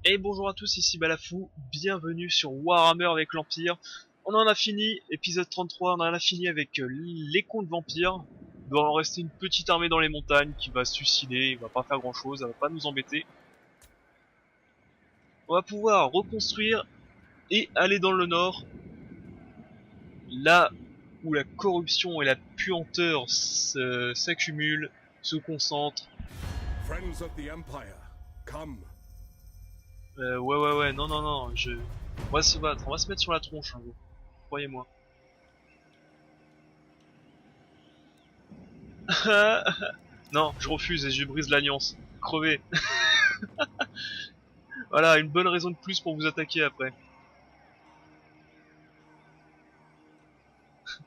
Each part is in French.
Et bonjour à tous, ici Balafou, bienvenue sur Warhammer avec l'Empire. On en a fini, épisode 33, on en a fini avec les contes vampires. Il doit en rester une petite armée dans les montagnes qui va se suicider, il va pas faire grand chose, ça va pas nous embêter. On va pouvoir reconstruire et aller dans le nord, là où la corruption et la puanteur s'accumulent, se concentrent. Friends of the Empire, come. Ouais, non, non, non, on va se battre, on va se mettre sur la tronche un jour, croyez-moi. Non, je refuse et je brise l'alliance. Crevez. Voilà, une bonne raison de plus pour vous attaquer après.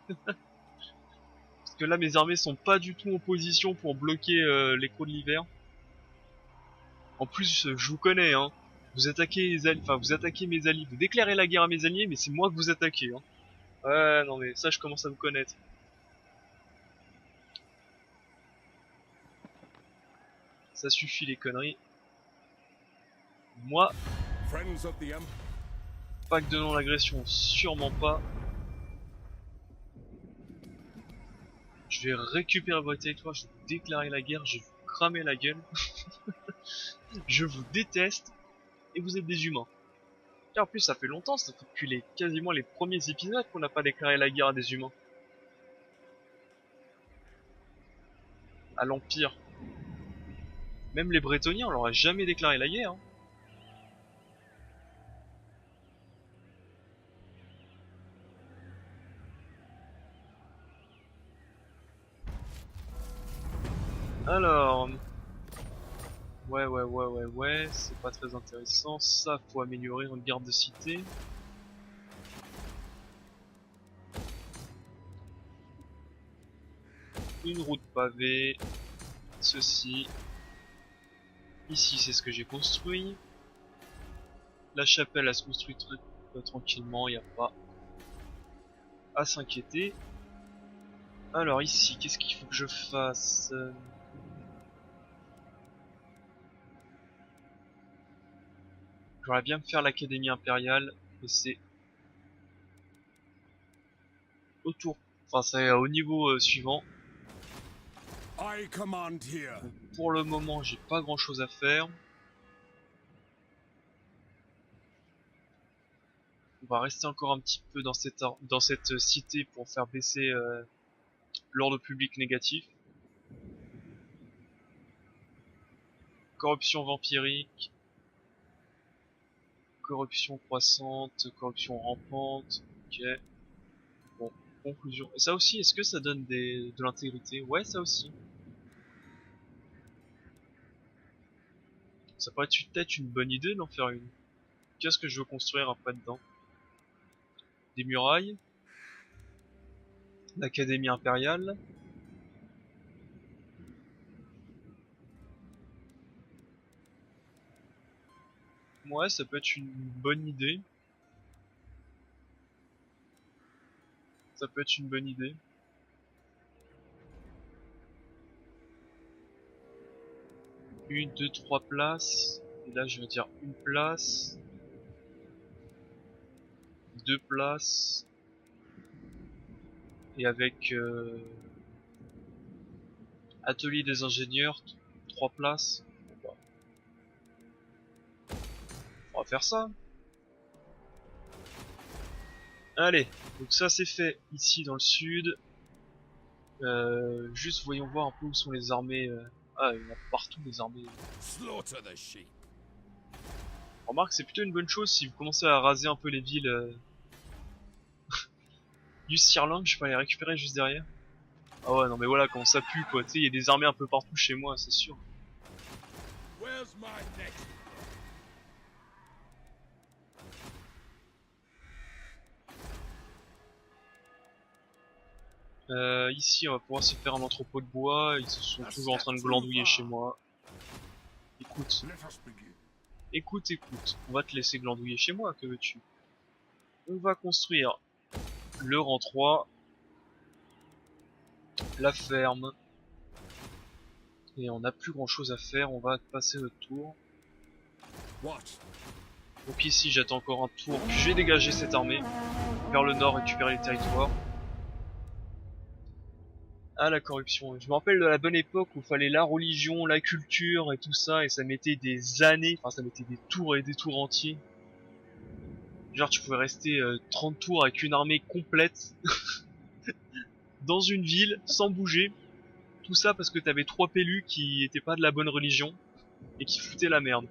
Parce que là, mes armées sont pas du tout en position pour bloquer l'écho de l'hiver. En plus, je vous connais, hein. Vous attaquez les alliés, enfin, vous attaquez mes alliés. Vous déclarez la guerre à mes alliés, mais c'est moi que vous attaquez, hein. Ouais, non mais ça, je commence à vous connaître. Ça suffit les conneries. Moi, Friends of the Empire. pacte de non-agression, sûrement pas. Je vais récupérer votre territoire, je vais vous déclarer la guerre, je vais vous cramer la gueule. Je vous déteste et vous êtes des humains. Et en plus, ça fait longtemps, ça fait depuis quasiment les premiers épisodes qu'on n'a pas déclaré la guerre à des humains. À l'Empire. Même les Brétoniens, on leur a jamais déclaré la guerre. Hein. Alors... Ouais, c'est pas très intéressant. Ça, faut améliorer en garde de cité. Une route pavée. Ceci. Ici, c'est ce que j'ai construit. La chapelle, elle se construit tranquillement, il n'y a pas à s'inquiéter. Alors ici, qu'est-ce qu'il faut que je fasse? J'aurais bien me faire l'académie impériale, mais c'est autour. Enfin, c'est au niveau suivant. I command here. Donc, pour le moment, j'ai pas grand chose à faire. On va rester encore un petit peu dans cette cité pour faire baisser l'ordre public négatif. Corruption vampirique. Corruption croissante. Corruption rampante. Ok. Bon, conclusion. Et ça aussi, est-ce que ça donne de l'intégrité? Ouais, ça aussi. Ça pourrait être peut-être une bonne idée d'en faire une. Qu'est-ce que je veux construire après dedans? Des murailles. L'académie impériale. Ouais, ça peut être une bonne idée. Ça peut être une bonne idée. Une, deux, trois places. Et là, je vais dire une place. Deux places. Et avec atelier des ingénieurs, trois places. Bon, bah, on va faire ça. Allez, donc ça c'est fait ici dans le sud. Juste voyons voir un peu où sont les armées. Ah, il y en a partout des armées. Slaughter the sheep. Remarque, c'est plutôt une bonne chose si vous commencez à raser un peu les villes du Sirland, je peux aller récupérer juste derrière. Ah ouais, non mais voilà, quand ça pue quoi, tu sais, il y a des armées un peu partout chez moi, c'est sûr. Where's my next? Ici, on va pouvoir se faire un entrepôt de bois, ils sont toujours en train de glandouiller chez moi. Écoute, Let us begin. écoute, on va te laisser glandouiller chez moi, que veux-tu? On va construire le rang 3, la ferme, et on n'a plus grand chose à faire, on va passer notre tour. What? Donc ici j'attends encore un tour, puis je vais dégager cette armée vers le nord, récupérer les territoires. Ah, la corruption. Je me rappelle de la bonne époque où il fallait la religion, la culture et tout ça, et ça mettait des années, enfin ça mettait des tours et des tours entiers. Genre tu pouvais rester 30 tours avec une armée complète dans une ville sans bouger. Tout ça parce que t'avais 3 pélus qui étaient pas de la bonne religion et qui foutaient la merde.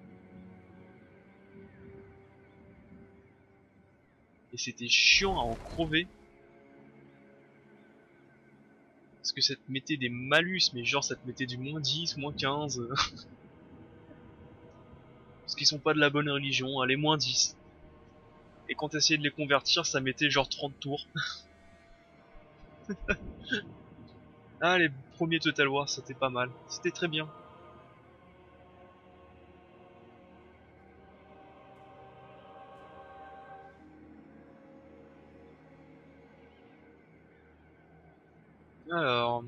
Et c'était chiant à en crever. Parce que ça te mettait des malus, mais genre ça te mettait du moins 10, moins 15. Parce qu'ils sont pas de la bonne religion, allez, moins 10. Et quand t'essayais de les convertir, ça mettait genre 30 tours. Ah, les premiers Total War, c'était pas mal. C'était très bien. Alors...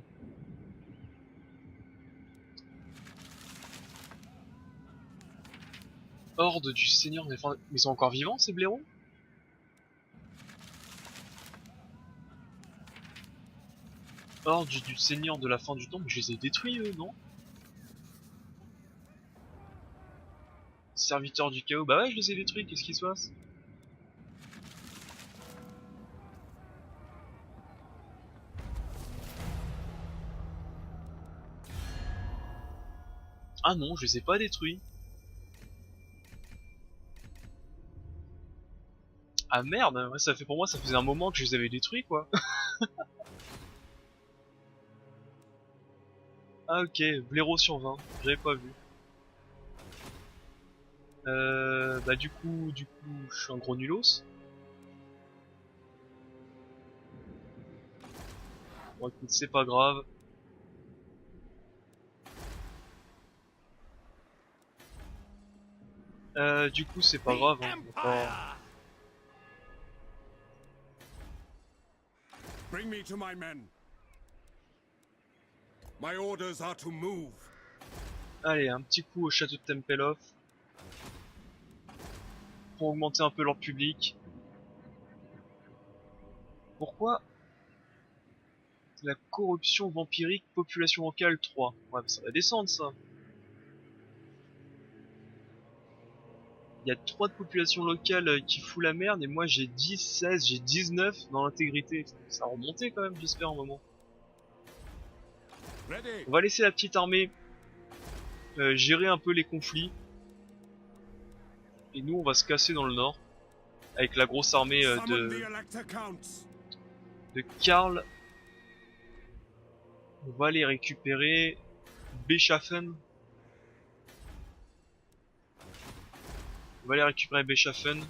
Horde du Seigneur des fins... Mais ils sont encore vivants, ces blaireaux? Horde du Seigneur de la fin du temps, mais je les ai détruits, eux, non? Serviteurs du chaos, bah ouais, je les ai détruits, qu'est-ce qui se passe? Ah non, je les ai pas détruits. Ah merde, ouais, ça fait pour moi, ça faisait un moment que je les avais détruits, quoi. Ah ok, blaireau sur 20, j'avais pas vu. Bah du coup, je suis un gros nulos. Bon écoute, c'est pas grave. Du coup, c'est pas grave, hein. On va pas... Bring me to my men. My orders are to move. Allez, un petit coup au château de Tempelhof. Pour augmenter un peu l'ordre public. Pourquoi la corruption vampirique, population locale 3? Ouais, mais ça va descendre ça. Il y a 3 de population locale qui fout la merde et moi j'ai 10, 16, j'ai 19 dans l'intégrité. Ça a remonté quand même, j'espère, un moment. Ready. On va laisser la petite armée gérer un peu les conflits. Et nous on va se casser dans le nord. Avec la grosse armée Summon the Elector Counts. de Karl. On va aller récupérer Beschaffen. On va aller récupérer Beschaffen.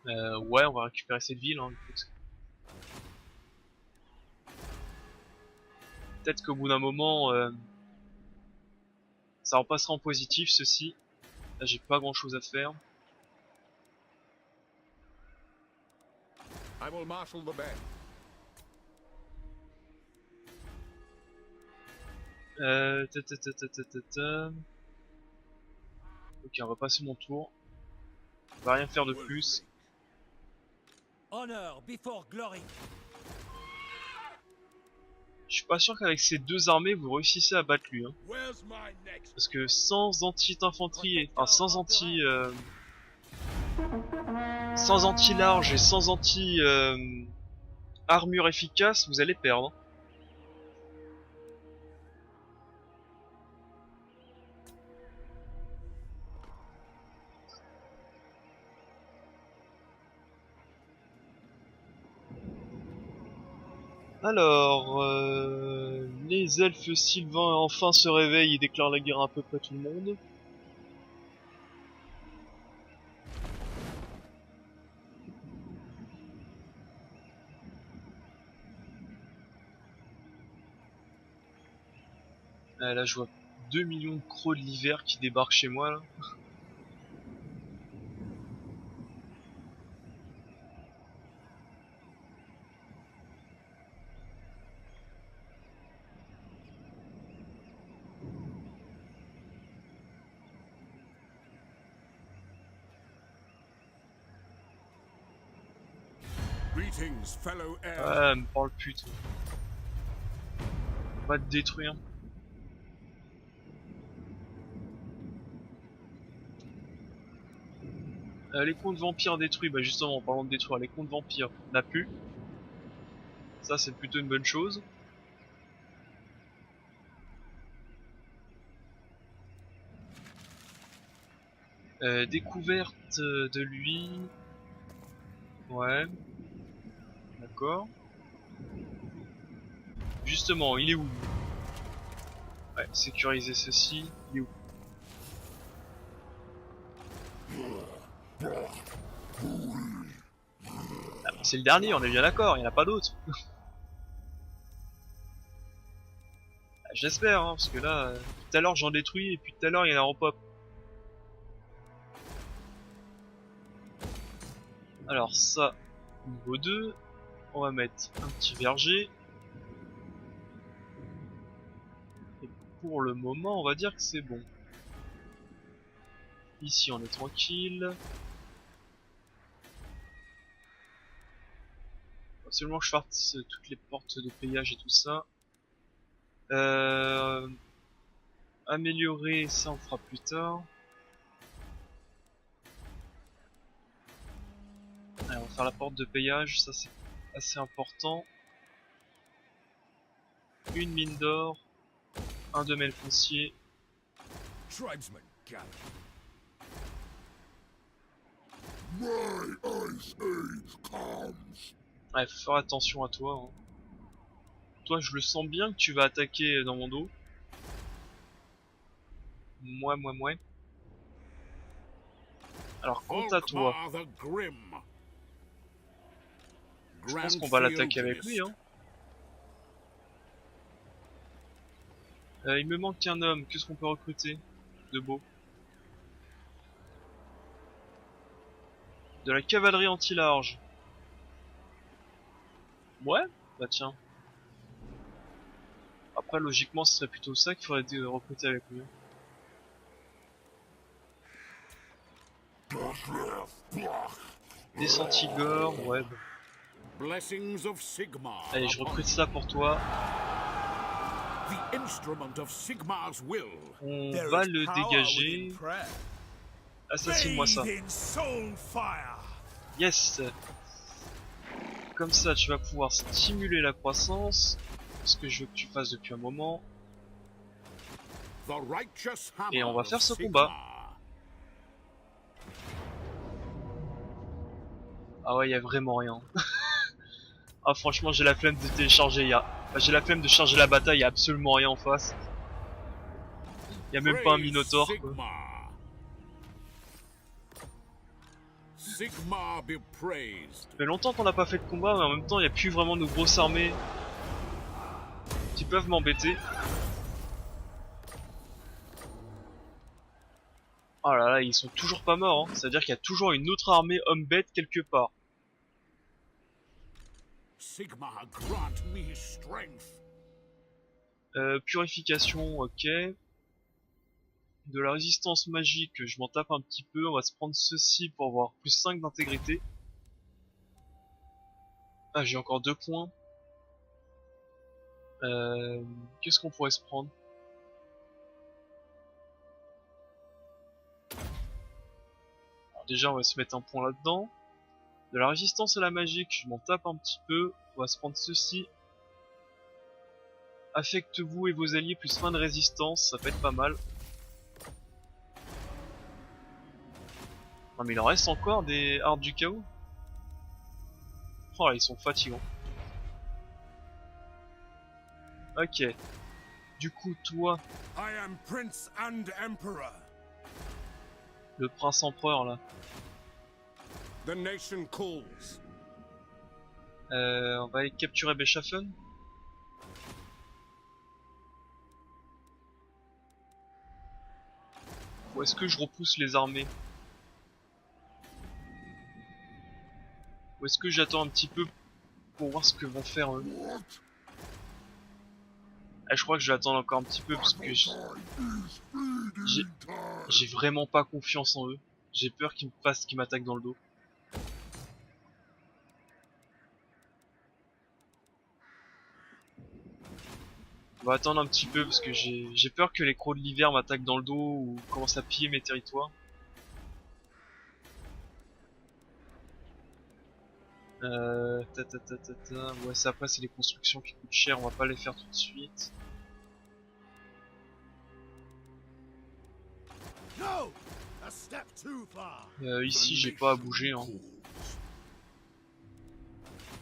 Ouais, on va récupérer cette ville, hein, écoute. Peut-être qu'au bout d'un moment, ça repassera en positif, ceci. Là, j'ai pas grand chose à faire. I will marshal the men. Ta. Ok, on va passer mon tour. On va rien faire de plus. Honor before glory. Je suis pas sûr qu'avec ces deux armées, vous réussissez à battre lui. Hein. Where's my next? Parce que sans anti-infanterie, enfin sans anti... sans anti-large et sans anti-armure efficace, vous allez perdre. Alors, les elfes sylvains enfin se réveillent et déclarent la guerre à peu près tout le monde. Là je vois 2 millions de crocs de l'hiver qui débarquent chez moi là. Greetings, fellow heirs. Ouais, me parle plus, toi. On va te détruire. Les comptes vampires détruits, bah justement, en parlant de détruire, les comptes vampires n'a plus. Ça, c'est plutôt une bonne chose. Découverte de lui. Ouais. D'accord. Justement, il est où? Ouais, sécuriser ceci. Il est où? Ah, c'est le dernier, on est bien d'accord, il n'y en a pas d'autres. J'espère, hein, parce que là, tout à l'heure j'en détruis et puis tout à l'heure il y en a en pop. Alors ça, niveau 2, on va mettre un petit verger. Et pour le moment, on va dire que c'est bon. Ici on est tranquille. Faut absolument que je fasse toutes les portes de péage et tout ça. Améliorer, ça on fera plus tard. Allez, on va faire la porte de péage, ça c'est assez important. Une mine d'or, un domaine foncier. Tribesmen, gather. Ouais, faut faire attention à toi. Hein. Toi, je le sens bien que tu vas attaquer dans mon dos. Moi. Alors, quant à toi, Volkmar the Grim. je pense qu'on va l'attaquer avec lui. Hein. Il me manque un homme. Qu'est-ce qu'on peut recruter de beau? De la cavalerie anti-large. Ouais, bah tiens. Après, logiquement, ce serait plutôt ça qu'il faudrait recruter avec lui. Des Santigor, ouais. Bon. Blessings of Sigmar. Allez, je recrute ça pour toi. The instrument of Sigmar's will. On va le dégager. Assassine-moi ça. Yes. Comme ça, tu vas pouvoir stimuler la croissance. Ce que je veux que tu fasses depuis un moment. Et on va faire ce combat. Ah ouais, y a vraiment rien. Ah franchement, j'ai la flemme de télécharger. J'ai la flemme de charger la bataille. Y a absolument rien en face. Y a même pas un Minotaur. Quoi. Ça fait longtemps qu'on n'a pas fait de combat, mais en même temps, y a plus vraiment de grosses armées qui peuvent m'embêter. Oh là là, ils sont toujours pas morts. Hein. C'est-à-dire qu'il y a toujours une autre armée homme-bête quelque part. Sigmar, grant me strength. Purification, ok. De la résistance magique, je m'en tape un petit peu. On va se prendre ceci pour avoir plus 5 d'intégrité. Ah, j'ai encore 2 points. Qu'est-ce qu'on pourrait se prendre? Alors déjà, on va se mettre un point là-dedans. De la résistance à la magique, je m'en tape un petit peu. On va se prendre ceci. Affecte-vous et vos alliés plus fin de résistance, ça peut être pas mal. Non mais il en reste encore des hardes du chaos. Oh là, ils sont fatigants. Ok. Du coup, toi, I am Prince and Emperor. le prince empereur là, The nation calls. on va aller capturer Beschaffen. Ou est-ce que je repousse les armées? Ou est-ce que j'attends un petit peu pour voir ce que vont faire eux? Ah, je crois que je vais attendre encore un petit peu parce que j'ai vraiment pas confiance en eux. J'ai peur qu'ils me fassent, qu'ils m'attaquent dans le dos. On va attendre un petit peu parce que j'ai peur que les crocs de l'hiver m'attaquent dans le dos ou commencent à piller mes territoires. Ouais, ça après c'est les constructions qui coûtent cher, on va pas les faire tout de suite. No! A step too far. Ici j'ai pas à bouger hein.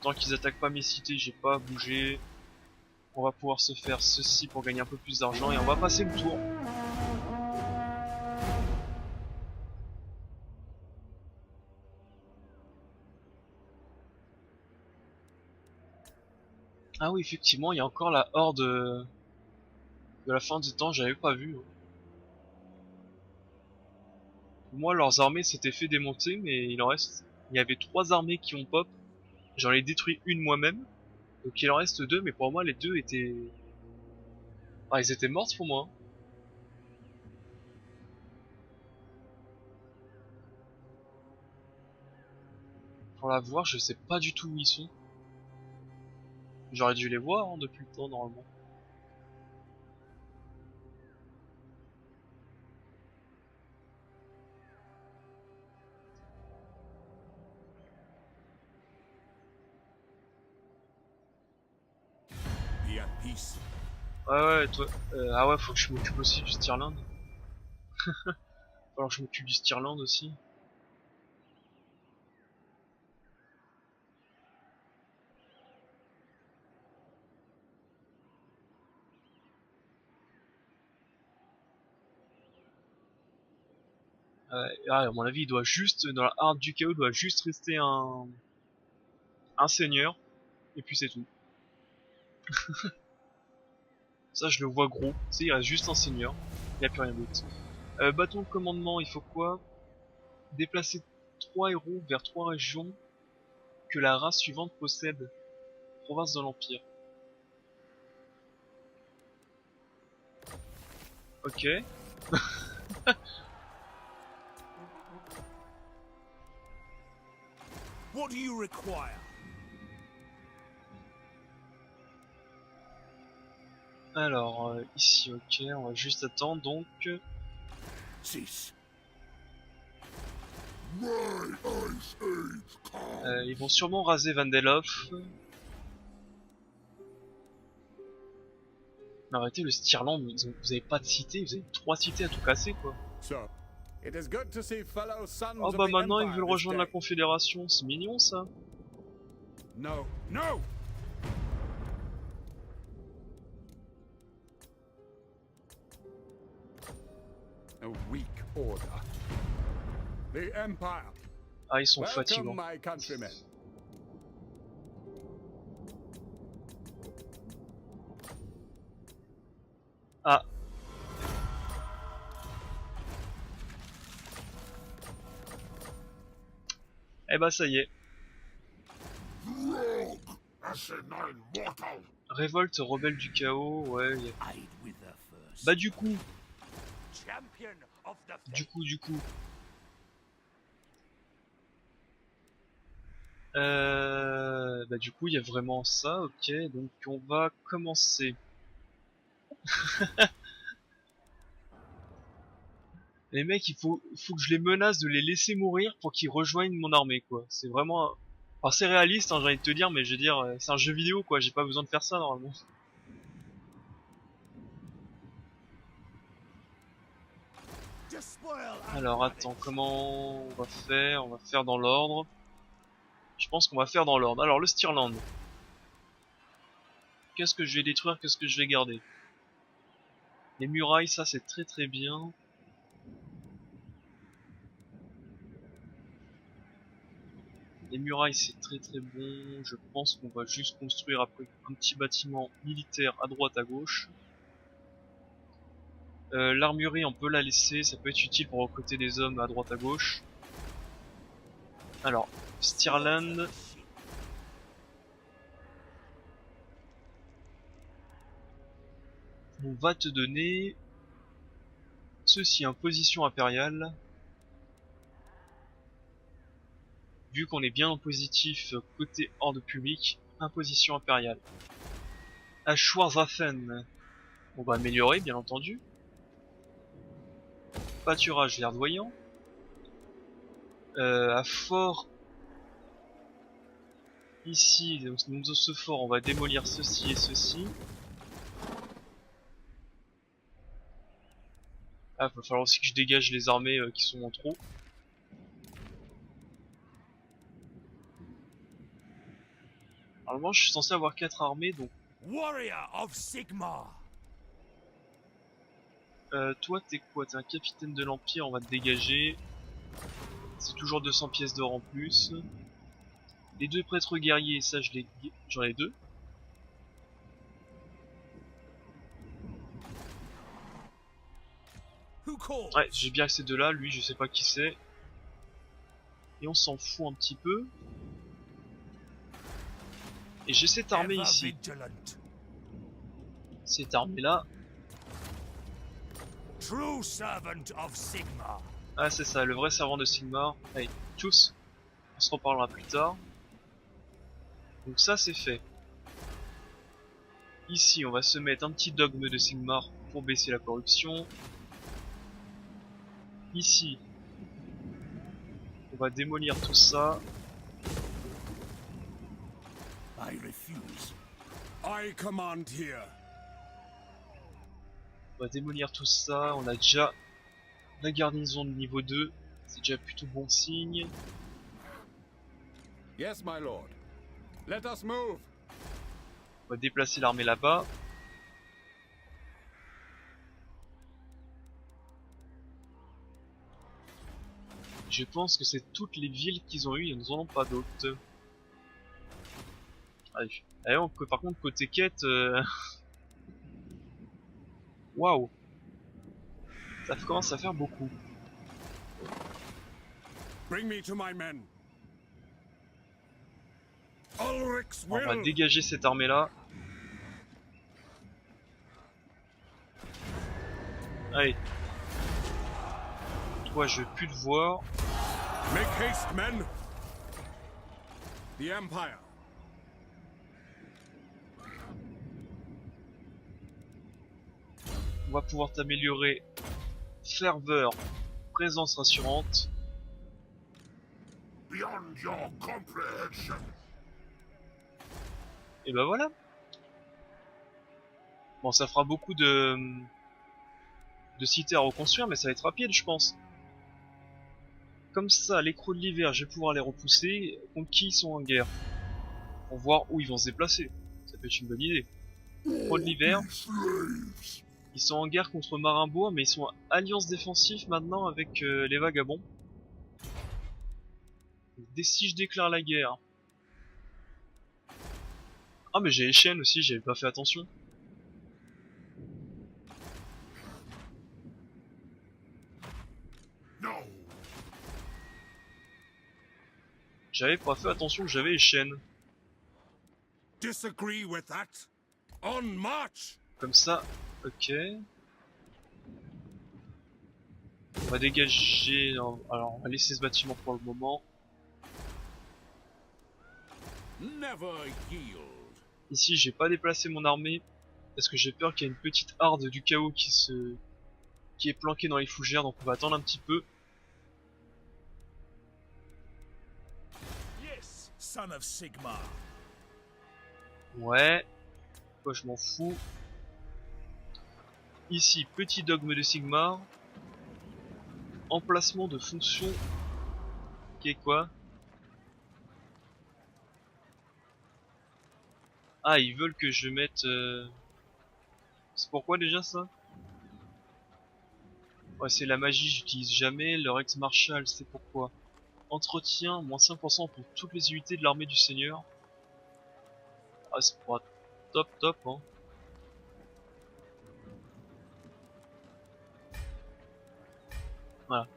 Tant qu'ils attaquent pas mes cités, j'ai pas à bouger. On va pouvoir se faire ceci pour gagner un peu plus d'argent et on va passer le tour. Ah oui, effectivement, il y a encore la horde de la fin du temps, j'avais pas vu. Pour moi, leurs armées s'étaient fait démonter, mais il en reste. Il y avait 3 armées qui ont pop. J'en ai détruit une moi-même. Donc il en reste 2, mais pour moi, les 2 étaient. Ah, ils étaient mortes pour moi. Pour la voir, je sais pas du tout où ils sont. J'aurais dû les voir hein, depuis le temps, normalement. Be at peace. Ouais, toi. Ah ouais, faut que je m'occupe aussi du Stirland. Alors je m'occupe du Stirland aussi. Ah, à mon avis, il doit juste, dans la Harde du Chaos, il doit juste rester un seigneur. Et puis c'est tout. Ça, je le vois gros. Tu sais, il reste juste un seigneur. Il n'y a plus rien d'autre. Bâton de commandement, il faut quoi? Déplacer 3 héros vers 3 régions que la race suivante possède. Province de l'Empire. Ok. What do you require? Alors, ici, ok, on va juste attendre, donc... Cease. ils vont sûrement raser Vandelhof. Mais arrêtez le Stirland, vous avez pas de cité, vous avez 3 cités à tout casser, quoi. So, it is good to see fellow sons Oh of bah the maintenant ils Empire veulent this rejoindre la day. Confédération, c'est mignon ça. No, no! A weak order. The Empire. Ah ils sont Welcome, fatigants. my countrymen. Ah. Eh bah ça y est. Révolte rebelle du chaos, ouais. Bah du coup. Bah du coup il y a vraiment ça, ok. Donc on va commencer. Les mecs, faut que je les menace de les laisser mourir pour qu'ils rejoignent mon armée, quoi. C'est vraiment... Enfin, c'est réaliste, hein, j'ai envie de te dire, mais je veux dire, c'est un jeu vidéo, quoi. J'ai pas besoin de faire ça, normalement. Alors, attends, comment on va faire? On va faire dans l'ordre. Je pense qu'on va faire dans l'ordre. Alors, le Stirland. Qu'est-ce que je vais détruire? Qu'est-ce que je vais garder? Les murailles, ça, c'est très très bien. Les murailles c'est très très bon, je pense qu'on va juste construire après un petit bâtiment militaire à droite à gauche. L'armurerie on peut la laisser, ça peut être utile pour recruter des hommes à droite à gauche. Alors, Stirland. On va te donner ceci, imposition impériale. Vu qu'on est bien en positif côté horde public, imposition impériale. À Schwarzwaffen. On va améliorer, bien entendu. Pâturage verdoyant. À fort. Ici, donc dans ce fort, on va démolir ceci et ceci. Ah, va falloir aussi que je dégage les armées qui sont en trop. Normalement, je suis censé avoir 4 armées, donc... Warrior of Sigmar. Toi, t'es quoi? T'es un capitaine de l'Empire, on va te dégager. C'est toujours 200 pièces d'or en plus. Les 2 prêtres guerriers, ça j'en ai 2. Ouais, j'ai bien ces 2 là, lui je sais pas qui c'est. Et on s'en fout un petit peu. Et j'ai cette armée ici. Cette armée là. True servant of Sigmar. Ah c'est ça, le vrai servant de Sigmar. Allez, tchuss. On se reparlera plus tard. Donc ça c'est fait. Ici on va se mettre un petit dogme de Sigmar pour baisser la corruption. Ici on va démolir tout ça. I refuse. I command here. On va démolir tout ça. On a déjà la garnison de niveau 2. C'est déjà plutôt bon signe. Yes, my lord. Let us move. On va déplacer l'armée là-bas. Je pense que c'est toutes les villes qu'ils ont eues, ils n'en ont pas d'autres. Allez, par contre côté quête, waouh, ça commence à faire beaucoup. Bring me to my men. Ulric's On va will. dégager cette armée là. Allez. Toi je veux plus te voir. Make haste, men. The Empire. On va pouvoir t'améliorer. Ferveur. Présence rassurante. Beyond your comprehension. Et bah voilà. Bon, ça fera beaucoup de cités à reconstruire, mais ça va être rapide, je pense. Comme ça, les crocs de l'hiver, je vais pouvoir les repousser. Contre qui ils sont en guerre? Pour voir où ils vont se déplacer. Ça peut être une bonne idée. Crocs de l'hiver. Ils sont en guerre contre Marimbourg, mais ils sont en alliance défensive maintenant avec les vagabonds. Dès si je déclare la guerre. Ah mais j'ai Echen aussi, j'avais pas fait attention. J'avais pas fait attention que j'avais Echen. Disagree with that? On march. Comme ça, ok. On va dégager... Alors on va laisser ce bâtiment pour le moment. Never yield. Ici j'ai pas déplacé mon armée. Parce que j'ai peur qu'il y ait une petite harde du chaos qui est planquée dans les fougères. Donc on va attendre un petit peu. Yes, son of Sigmar. Ouais. Moi je m'en fous. Ici, petit dogme de Sigmar. Emplacement de fonction. Qui est quoi? Ah, ils veulent que je mette... C'est pourquoi déjà ça? Ouais, c'est la magie, j'utilise jamais. Leur ex-marshal, c'est pourquoi? Entretien, moins 5% pour toutes les unités de l'armée du seigneur. Ah, c'est pas top top, hein. Voilà.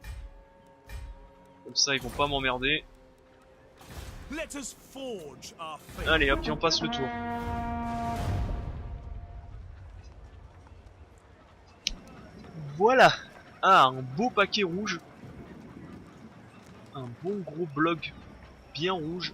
Comme ça, ils vont pas m'emmerder. Allez, hop, et on passe le tour. Voilà. Ah, un beau paquet rouge. Un bon gros bloc bien rouge.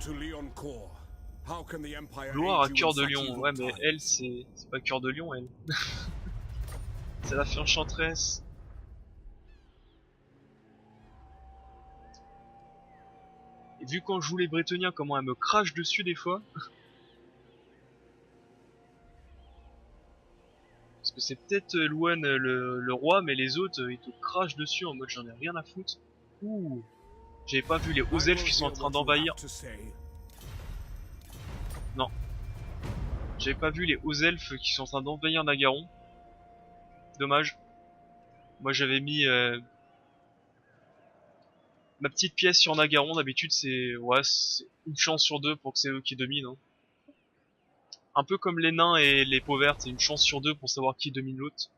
to Leoncourt. How can the Empire Gloire à aid you cœur in de such lion. evil Ouais, mais times? elle, c'est pas cœur de lion, elle. C'est la fée enchanteresse. Et vu quand je joue les Brétoniens, comment elle me crache dessus des fois. Parce que c'est peut-être Louane le roi, mais les autres, ils te crachent dessus en mode j'en ai rien à foutre. Ouh. J'avais pas vu les hauts I elfes will qui sont en hear train what you d'envahir. have to say. Non. J'avais pas vu les hauts elfes qui sont en train d'envahir Nagaron. Dommage. Moi j'avais mis ma petite pièce sur Nagaron. D'habitude c'est c'est une chance sur deux pour que c'est eux qui dominent. Hein. Un peu comme les nains et les peaux vertes, c'est une chance sur deux pour savoir qui domine l'autre.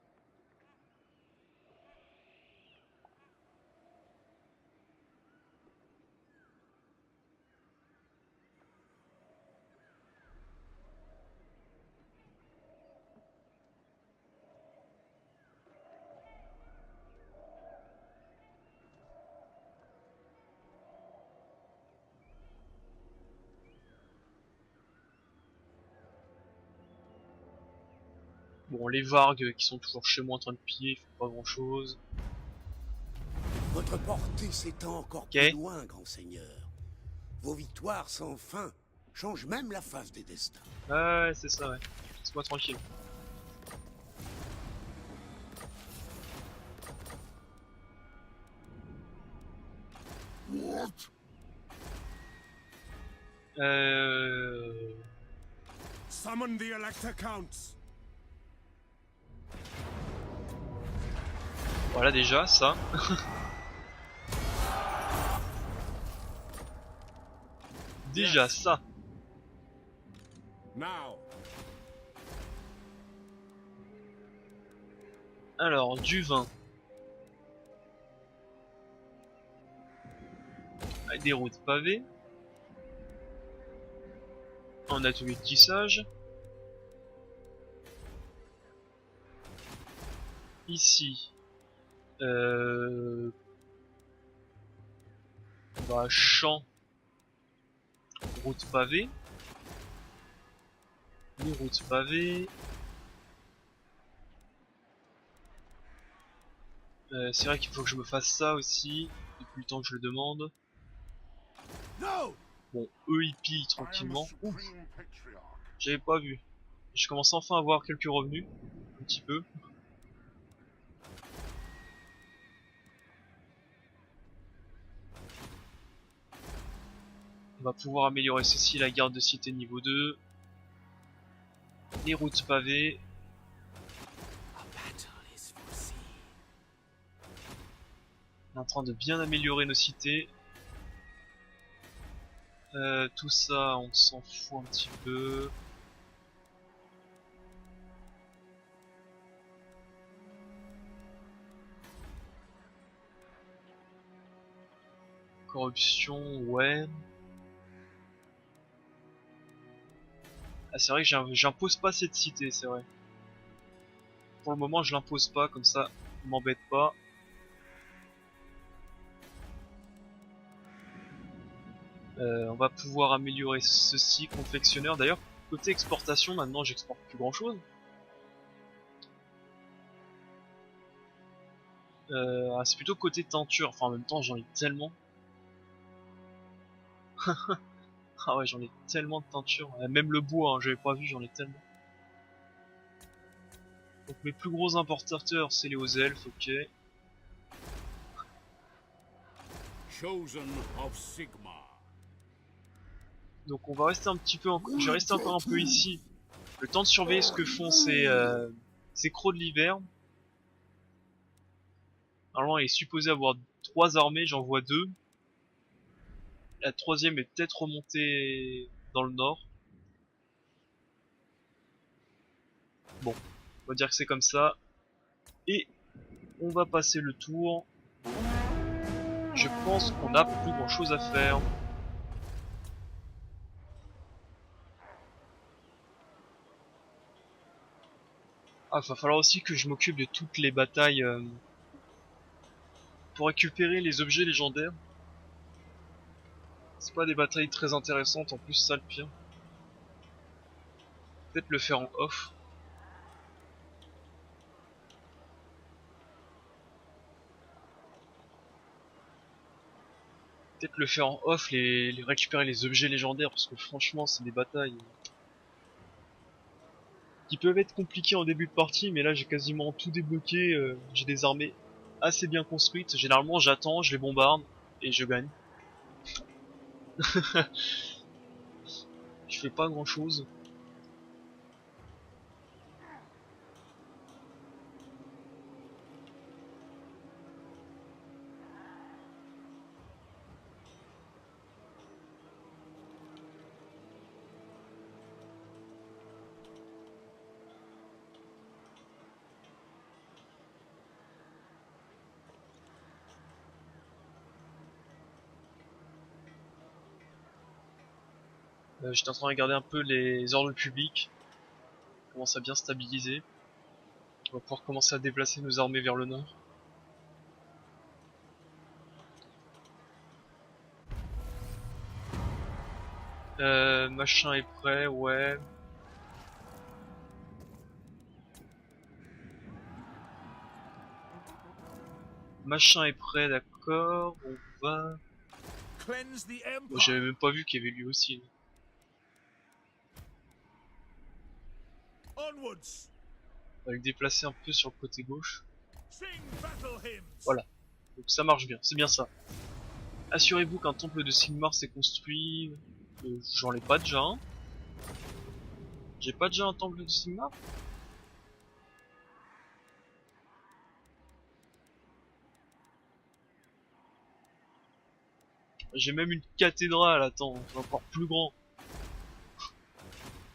Bon, les vargues qui sont toujours chez moi en train de piller, ils font pas grand chose. Votre portée s'étend encore Ok. plus loin, grand seigneur. Vos victoires sans fin changent même la face des destins. Ouais, c'est ça, ouais. Laisse-moi tranquille. What? Summon the Elector Counts. Voilà déjà, ça. Déjà ça. Now. Alors, du vin. Avec des routes pavées. Un atelier de tissage. Ici. Bah, champ. Route pavée. Les routes pavées. C'est vrai qu'il faut que je me fasse ça aussi. Depuis le temps que je le demande. No! Bon, eux ils pillent I am a tranquillement. Ouf, supreme patriarch. j'avais pas vu. Je commence enfin à avoir quelques revenus. Un petit peu. On va pouvoir améliorer ceci, la garde de cité niveau 2. Les routes pavées. On est en train de bien améliorer nos cités. Tout ça, on s'en fout un petit peu. Corruption, ouais. Ah, c'est vrai que j'impose pas cette cité, c'est vrai. Pour le moment, je l'impose pas, comme ça, on m'embête pas. On va pouvoir améliorer ceci, confectionneur. D'ailleurs, côté exportation, maintenant, j'exporte plus grand chose. C'est plutôt côté teinture. Enfin, en même temps, j'en ai tellement. Ah ouais, j'en ai tellement de teinture. Même le bois, hein, j'avais pas vu, j'en ai tellement. Donc mes plus gros importateurs, c'est les hauts elfes, ok. Chosen of Sigmar. Donc on va rester un petit peu, je vais rester encore un peu ici. Le temps de surveiller ce que font ces crocs de l'hiver. Normalement, il est supposé avoir 3 armées, j'en vois 2. La troisième est peut-être remontée dans le nord. Bon, on va dire que c'est comme ça. Et on va passer le tour. Je pense qu'on n'a plus grand chose à faire. Ah, va falloir aussi que je m'occupe de toutes les batailles pour récupérer les objets légendaires. C'est pas des batailles très intéressantes en plus, ça le pire. Peut-être le faire en off. Peut-être le faire en off, les récupérer les objets légendaires, parce que franchement c'est des batailles qui peuvent être compliquées en début de partie, mais là j'ai quasiment tout débloqué, j'ai des armées assez bien construites. Généralement j'attends, je les bombarde et je gagne. Je fais pas grand chose. J'étais en train de regarder un peu les ordres publics. Commence à bien stabiliser. On va pouvoir commencer à déplacer nos armées vers le nord. Machin est prêt, ouais. Machin est prêt, d'accord. On va... Cleanse the Bon, j'avais Empire. même pas vu qu'il y avait lui aussi. Onwards. On va le déplacer un peu sur le côté gauche. Sing battle hymns. Voilà. Donc ça marche bien, c'est bien ça. Assurez-vous qu'un temple de Sigmar s'est construit. J'en ai pas déjà un. J'ai pas déjà un temple de Sigmar. J'ai même une cathédrale, attends, encore plus grand.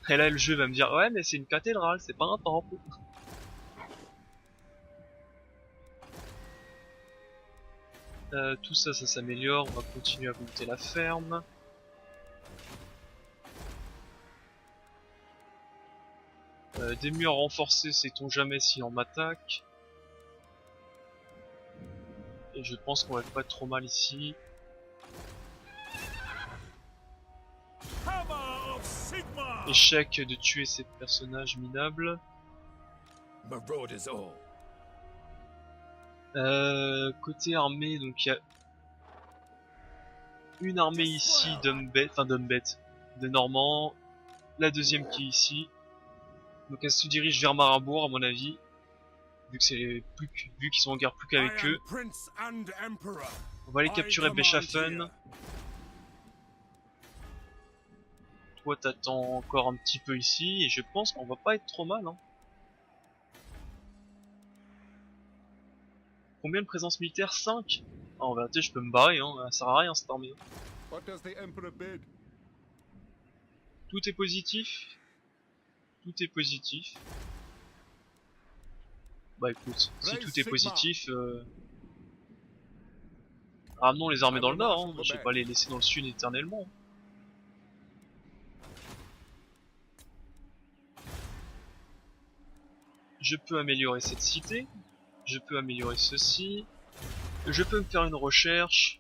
Et là le jeu va me dire ouais mais c'est une cathédrale, c'est pas un temple. Tout ça, ça s'améliore, on va continuer à monter la ferme. Des murs renforcés, sait-on jamais si on m'attaque. Et je pense qu'on va pas être trop mal ici. Hammer of Sigmar. Échec de tuer ces personnages minables. Marauders all. Côté armée, donc il y a une armée ici d'hommes bêtes, de Normands, la deuxième qui est ici. Donc elle se dirige vers Marbourg à mon avis, vu que c'est vu qu'ils sont en guerre plus qu'avec eux. Prince and Emperor. On va aller capturer Beschaffen. Toi t'attends encore un petit peu ici et je pense qu'on va pas être trop mal. Hein. Combien de présence militaire? 5. Ah, en vérité je peux me barrer, hein. Ça sert à rien cette armée. What does the Emperor bid? Tout est positif. Tout est positif. Bah écoute, si tout est positif, ramenons les armées dans le nord, hein. Je vais pas les laisser dans le sud éternellement. Je peux améliorer cette cité. Je peux améliorer ceci. Je peux me faire une recherche.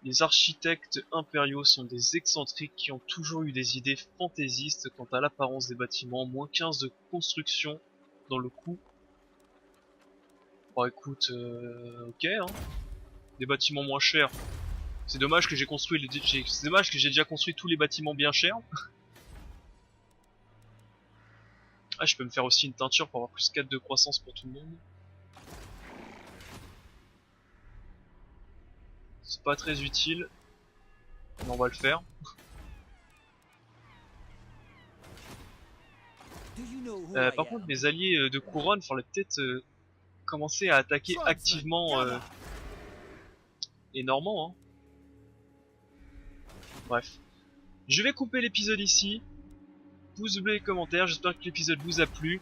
Les architectes impériaux sont des excentriques qui ont toujours eu des idées fantaisistes quant à l'apparence des bâtiments. Moins 15 de construction dans le coût. Bon écoute, ok hein. Des bâtiments moins chers. C'est dommage que j'ai construit c'est dommage que j'ai déjà construit tous les bâtiments bien chers. Ah, je peux me faire aussi une teinture pour avoir plus 4 de croissance pour tout le monde. C'est pas très utile. Mais on va le faire. Par contre, mes alliés de couronne, faudrait peut-être commencer à attaquer activement les Normands. Hein. Bref. Je vais couper l'épisode ici. Pouce bleu et commentaire, j'espère que l'épisode vous a plu.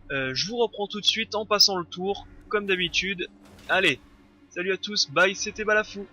Je vous reprends tout de suite en passant le tour, comme d'habitude. Allez, salut à tous, bye, c'était Balafou.